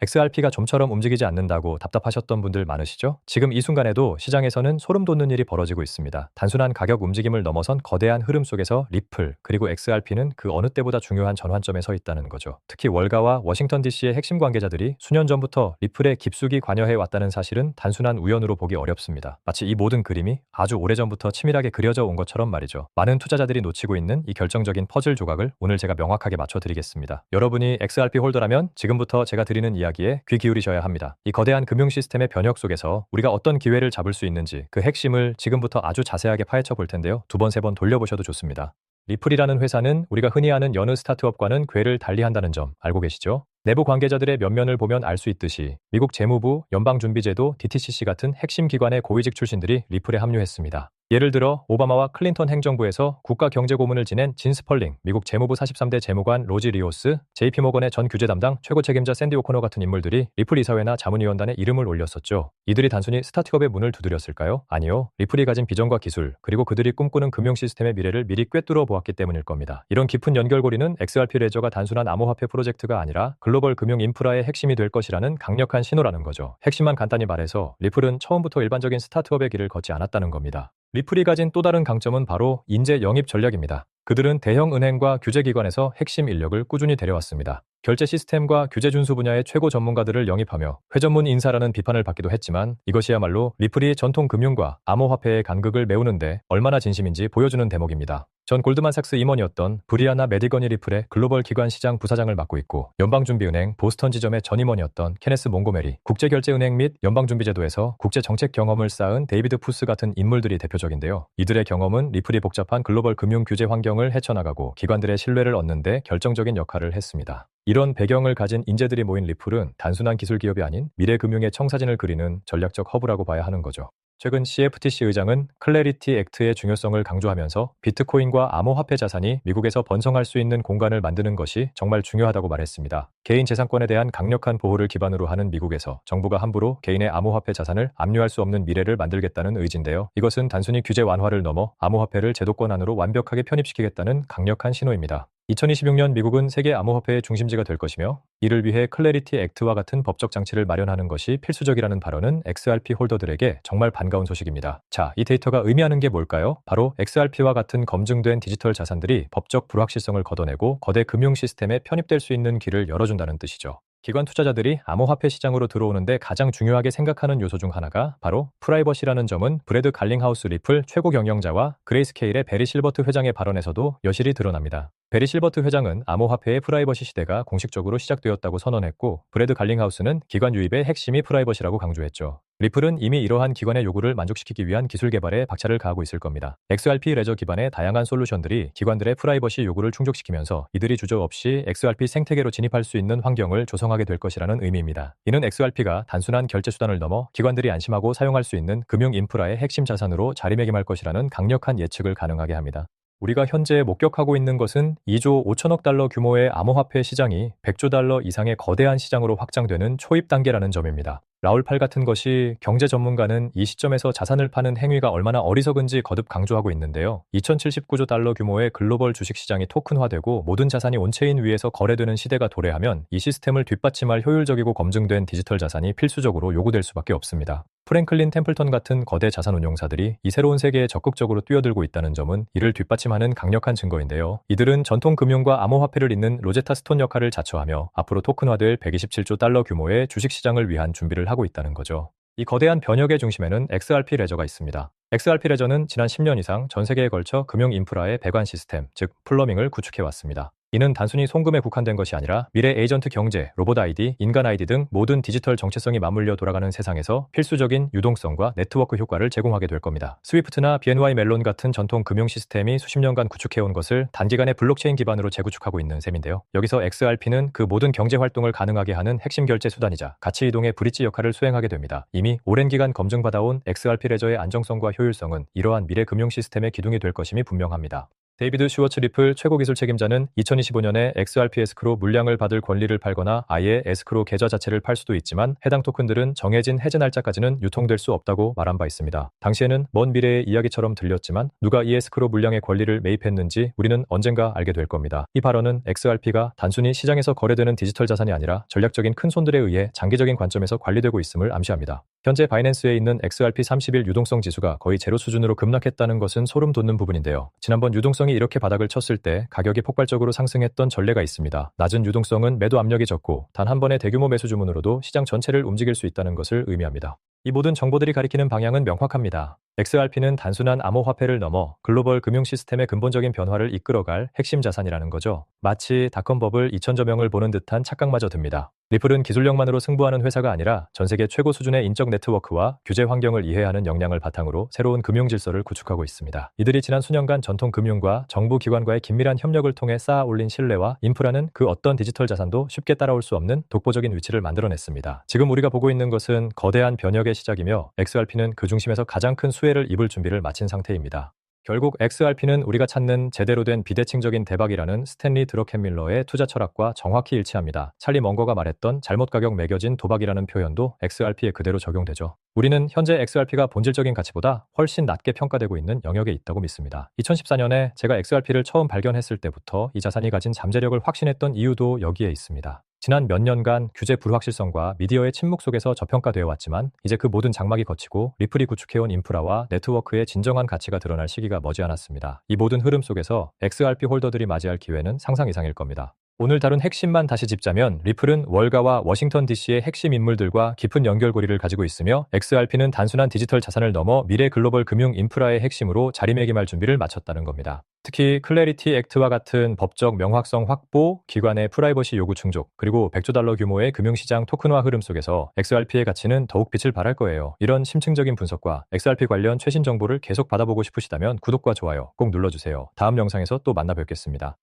XRP가 좀처럼 움직이지 않는다고 답답하셨던 분들 많으시죠? 지금 이 순간에도 시장에서는 소름 돋는 일이 벌어지고 있습니다. 단순한 가격 움직임을 넘어선 거대한 흐름 속에서 리플, 그리고 XRP는 그 어느 때보다 중요한 전환점에 서 있다는 거죠. 특히 월가와 워싱턴 DC의 핵심 관계자들이 수년 전부터 리플에 깊숙이 관여해 왔다는 사실은 단순한 우연으로 보기 어렵습니다. 마치 이 모든 그림이 아주 오래전부터 치밀하게 그려져 온 것처럼 말이죠. 많은 투자자들이 놓치고 있는 이 결정적인 퍼즐 조각을 오늘 제가 명확하게 맞춰드리겠습니다. 여러분이 XRP 홀더라면 지금부터 제가 드리는 이야기에 귀 기울이셔야 합니다. 이 거대한 금융 시스템의 변혁 속에서 우리가 어떤 기회를 잡을 수 있는지 그 핵심을 지금부터 아주 자세하게 파헤쳐 볼 텐데요. 두 번, 세 번 돌려보셔도 좋습니다. 리플이라는 회사는 우리가 흔히 아는 여느 스타트업과는 궤를 달리한다는 점 알고 계시죠? 내부 관계자들의 면면을 보면 알 수 있듯이 미국 재무부, 연방준비제도, DTCC 같은 핵심 기관의 고위직 출신들이 리플에 합류했습니다. 예를 들어 오바마와 클린턴 행정부에서 국가경제고문을 지낸 진 스펄링, 미국 재무부 43대 재무관 로지 리오스, JP모건의 전 규제 담당 최고 책임자 샌디 오코너 같은 인물들이 리플 이사회나 자문위원단에 이름을 올렸었죠. 이들이 단순히 스타트업의 문을 두드렸을까요? 아니요. 리플이 가진 비전과 기술, 그리고 그들이 꿈꾸는 금융 시스템의 미래를 미리 꿰뚫어 보았기 때문일 겁니다. 이런 깊은 연결고리는 XRP 레저가 단순한 암호화폐 프로젝트가 아니라 글로벌 금융 인프라의 핵심이 될 것이라는 강력한 신호라는 거죠. 핵심만 간단히 말해서 리플은 처음부터 일반적인 스타트업의 길을 걷지 않았다는 겁니다. 리플이 가진 또 다른 강점은 바로 인재 영입 전략입니다. 그들은 대형 은행과 규제기관에서 핵심 인력을 꾸준히 데려왔습니다. 결제 시스템과 규제 준수 분야의 최고 전문가들을 영입하며 회전문 인사라는 비판을 받기도 했지만 이것이야말로 리플이 전통 금융과 암호화폐의 간극을 메우는데 얼마나 진심인지 보여주는 대목입니다. 전 골드만삭스 임원이었던 브리아나 메디건이 리플의 글로벌 기관 시장 부사장을 맡고 있고 연방준비은행 보스턴 지점의 전 임원이었던 케네스 몽고메리, 국제결제은행 및 연방준비제도에서 국제정책 경험을 쌓은 데이비드 푸스 같은 인물들이 대표적인데요. 이들의 경험은 리플이 복잡한 글로벌 금융 규제 환경을 헤쳐나가고 기관들의 신뢰를 얻는 데 결정적인 역할을 했습니다. 이런 배경을 가진 인재들이 모인 리플은 단순한 기술 기업이 아닌 미래 금융의 청사진을 그리는 전략적 허브라고 봐야 하는 거죠. 최근 CFTC 의장은 클래리티 액트의 중요성을 강조하면서 비트코인과 암호화폐 자산이 미국에서 번성할 수 있는 공간을 만드는 것이 정말 중요하다고 말했습니다. 개인 재산권에 대한 강력한 보호를 기반으로 하는 미국에서 정부가 함부로 개인의 암호화폐 자산을 압류할 수 없는 미래를 만들겠다는 의지인데요. 이것은 단순히 규제 완화를 넘어 암호화폐를 제도권 안으로 완벽하게 편입시키겠다는 강력한 신호입니다. 2026년 미국은 세계 암호화폐의 중심지가 될 것이며 이를 위해 클래리티 액트와 같은 법적 장치를 마련하는 것이 필수적이라는 발언은 XRP 홀더들에게 정말 반가운 소식입니다. 자, 이 데이터가 의미하는 게 뭘까요? 바로 XRP와 같은 검증된 디지털 자산들이 법적 불확실성을 걷어내고 거대 금융 시스템에 편입될 수 있는 길을 열어준다는 뜻이죠. 기관 투자자들이 암호화폐 시장으로 들어오는데 가장 중요하게 생각하는 요소 중 하나가 바로 프라이버시라는 점은 브래드 갈링하우스 리플 최고 경영자와 그레이스케일의 베리 실버트 회장의 발언에서도 여실히 드러납니다. 베리 실버트 회장은 암호화폐의 프라이버시 시대가 공식적으로 시작되었다고 선언했고 브래드 갈링하우스는 기관 유입의 핵심이 프라이버시라고 강조했죠. 리플은 이미 이러한 기관의 요구를 만족시키기 위한 기술 개발에 박차를 가하고 있을 겁니다. XRP 레저 기반의 다양한 솔루션들이 기관들의 프라이버시 요구를 충족시키면서 이들이 주저없이 XRP 생태계로 진입할 수 있는 환경을 조성하게 될 것이라는 의미입니다. 이는 XRP가 단순한 결제 수단을 넘어 기관들이 안심하고 사용할 수 있는 금융 인프라의 핵심 자산으로 자리매김할 것이라는 강력한 예측을 가능하게 합니다. 우리가 현재 목격하고 있는 것은 2조 5천억 달러 규모의 암호화폐 시장이 100조 달러 이상의 거대한 시장으로 확장되는 초입 단계라는 점입니다. 라울 팔 같은 것이 경제 전문가는 이 시점에서 자산을 파는 행위가 얼마나 어리석은지 거듭 강조하고 있는데요. 2079조 달러 규모의 글로벌 주식시장이 토큰화되고 모든 자산이 온체인 위에서 거래되는 시대가 도래하면 이 시스템을 뒷받침할 효율적이고 검증된 디지털 자산이 필수적으로 요구될 수밖에 없습니다. 프랭클린 템플턴 같은 거대 자산 운용사들이 이 새로운 세계에 적극적으로 뛰어들고 있다는 점은 이를 뒷받침하는 강력한 증거인데요. 이들은 전통 금융과 암호화폐를 잇는 로제타 스톤 역할을 자처하며 앞으로 토큰화될 127조 달러 규모의 주식시장을 위한 준비를 하고 있다는 거죠. 이 거대한 변혁의 중심에는 XRP 레저가 있습니다. XRP 레저는 지난 10년 이상 전 세계에 걸쳐 금융 인프라의 배관 시스템, 즉 플러밍을 구축해왔습니다. 이는 단순히 송금에 국한된 것이 아니라 미래 에이전트 경제, 로봇 아이디, 인간 아이디 등 모든 디지털 정체성이 맞물려 돌아가는 세상에서 필수적인 유동성과 네트워크 효과를 제공하게 될 겁니다. 스위프트나 BNY 멜론 같은 전통 금융 시스템이 수십 년간 구축해온 것을 단기간에 블록체인 기반으로 재구축하고 있는 셈인데요. 여기서 XRP는 그 모든 경제 활동을 가능하게 하는 핵심 결제 수단이자 가치 이동의 브릿지 역할을 수행하게 됩니다. 이미 오랜 기간 검증받아온 XRP 레저의 안정성과 효율성은 이러한 미래 금융 시스템의 기둥이 될 것임이 분명합니다. 데이비드 슈워츠 리플 최고 기술 책임자는 2025년에 XRP 에스크로 물량을 받을 권리를 팔거나 아예 에스크로 계좌 자체를 팔 수도 있지만 해당 토큰들은 정해진 해제 날짜까지는 유통될 수 없다고 말한 바 있습니다. 당시에는 먼 미래의 이야기처럼 들렸지만 누가 이 에스크로 물량의 권리를 매입했는지 우리는 언젠가 알게 될 겁니다. 이 발언은 XRP가 단순히 시장에서 거래되는 디지털 자산이 아니라 전략적인 큰 손들에 의해 장기적인 관점에서 관리되고 있음을 암시합니다. 현재 바이낸스에 있는 XRP 30일 유동성 지수가 거의 제로 수준으로 급락했다는 것은 소름 돋는 부분인데요. 지난번 유동성이 이렇게 바닥을 쳤을 때 가격이 폭발적으로 상승했던 전례가 있습니다. 낮은 유동성은 매도 압력이 적고 단 한 번의 대규모 매수 주문으로도 시장 전체를 움직일 수 있다는 것을 의미합니다. 이 모든 정보들이 가리키는 방향은 명확합니다. XRP는 단순한 암호화폐를 넘어 글로벌 금융 시스템의 근본적인 변화를 이끌어갈 핵심 자산이라는 거죠. 마치 닷컴 버블 2000저 명을 보는 듯한 착각마저 듭니다. 리플은 기술력만으로 승부하는 회사가 아니라 전 세계 최고 수준의 인적 네트워크와 규제 환경을 이해하는 역량을 바탕으로 새로운 금융 질서를 구축하고 있습니다. 이들이 지난 수년간 전통 금융과 정부 기관과의 긴밀한 협력을 통해 쌓아 올린 신뢰와 인프라는 그 어떤 디지털 자산도 쉽게 따라올 수 없는 독보적인 위치를 만들어냈습니다. 지금 우리가 보고 있는 것은 거대한 변혁의 시작이며 XRP는 그 중심에서 가장 큰 수혜를 입을 준비를 마친 상태입니다. 결국 XRP는 우리가 찾는 제대로 된 비대칭적인 대박이라는 스탠리 드러켄밀러의 투자 철학과 정확히 일치합니다. 찰리 멍거가 말했던 잘못 가격 매겨진 도박이라는 표현도 XRP에 그대로 적용되죠. 우리는 현재 XRP가 본질적인 가치보다 훨씬 낮게 평가되고 있는 영역에 있다고 믿습니다. 2014년에 제가 XRP를 처음 발견했을 때부터 이 자산이 가진 잠재력을 확신했던 이유도 여기에 있습니다. 지난 몇 년간 규제 불확실성과 미디어의 침묵 속에서 저평가되어 왔지만 이제 그 모든 장막이 걷히고 리플이 구축해온 인프라와 네트워크의 진정한 가치가 드러날 시기가 머지않았습니다. 이 모든 흐름 속에서 XRP 홀더들이 맞이할 기회는 상상 이상일 겁니다. 오늘 다룬 핵심만 다시 짚자면 리플은 월가와 워싱턴 DC의 핵심 인물들과 깊은 연결고리를 가지고 있으며 XRP는 단순한 디지털 자산을 넘어 미래 글로벌 금융 인프라의 핵심으로 자리매김할 준비를 마쳤다는 겁니다. 특히 클래리티 액트와 같은 법적 명확성 확보, 기관의 프라이버시 요구 충족, 그리고 100조 달러 규모의 금융시장 토큰화 흐름 속에서 XRP의 가치는 더욱 빛을 발할 거예요. 이런 심층적인 분석과 XRP 관련 최신 정보를 계속 받아보고 싶으시다면 구독과 좋아요 꼭 눌러주세요. 다음 영상에서 또 만나 뵙겠습니다.